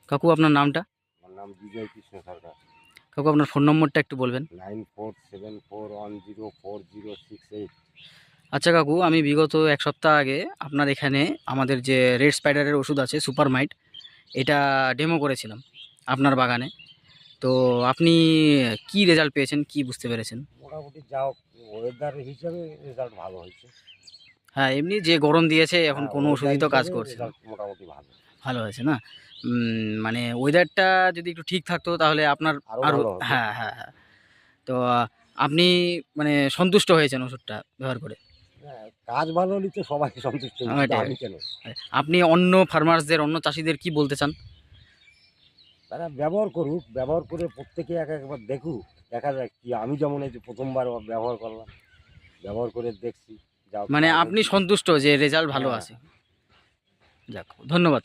কাকু আপনার নামটা? আমার নাম বিজয় কৃষ্ণ সরকার। কাকু আপনার ফোন নম্বরটা একটু বলবেন? 9474104068। আচ্ছা কাকু, আমি বিগত এক সপ্তাহ আগে আপনার এখানে আমাদের যে রেড স্পাইডারের ওষুধ আছে সুপার মাইট, এটা ডেমো করেছিলাম আপনার বাগানে। তো আপনি কি রেজাল্ট পেয়েছেন, কি বুঝতে পেরেছেন? মোটামুটি যা হোক, ওয়েদার হিসাবে রেজাল্ট ভালো হয়েছে। হ্যাঁ, এমনি যে গরম দিয়েছে এখন হ্যাঁ, কোনো ওয়েদার ওষুধই তো কাজ হিসাবে করছে না। রেজাল্ট মোটামুটি ভালো। ভালো হয়েছে না? মানে ওয়েদারটা যদি একটু ঠিক থাকতো তাহলে আপনার আরও আরও। ভালো হতো। হ্যাঁ, হ্যাঁ, হ্যাঁ। তো আপনি মানে সন্তুষ্ট হয়েছেন ওষুধটা ব্যবহার করে? হ্যাঁ, কাজ ভালো হলে তো সবাই সন্তুষ্ট হবে, শুধু ওইটাই। আমি কেন। আপনি অন্য ফার্মার্সদের, অন্য চাষিদের কি বলতে চান? তারা ব্যবহার করুক, ব্যবহার করে প্রত্যেকে একবার দেখুক, দেখা যাক কি। আমি যেমন এই যে প্রথমবার ব্যবহার করলাম, ব্যবহার করে দেখছি, যা হোক মানে লাভ আপনি হয়েছে। সন্তুষ্ট যে রেজাল্ট ভালো হ্যাঁ। আছে? যাক, ধন্যবাদ।